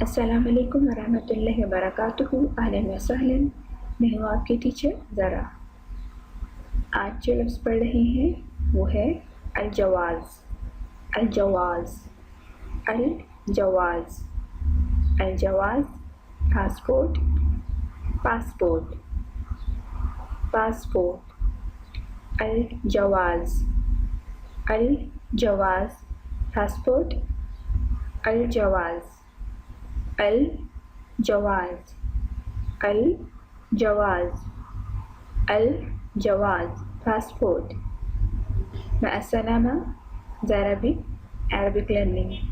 अस्सलाम वालेकुम वरहमतुल्लाहि वबरकातुहू। अहलन व सहलन। मैं हूँ आपकी टीचर ज़रा। आज जो लफ्ज़ पढ़ रहे हैं वो है अल-जवाज़। अल-जवाज़, अल-जवाज़, अल-जवाज़। Passport, passport, passport. अल-जवाज़, अल-जवाज़। पासपोर्ट, अल-जवाज़, अल-जवाज़, अल-जवाज़, अल-जवाज़। पासपोर्ट। मअ अस्सलामा। ज़रा भी अरबिक लर्निंग।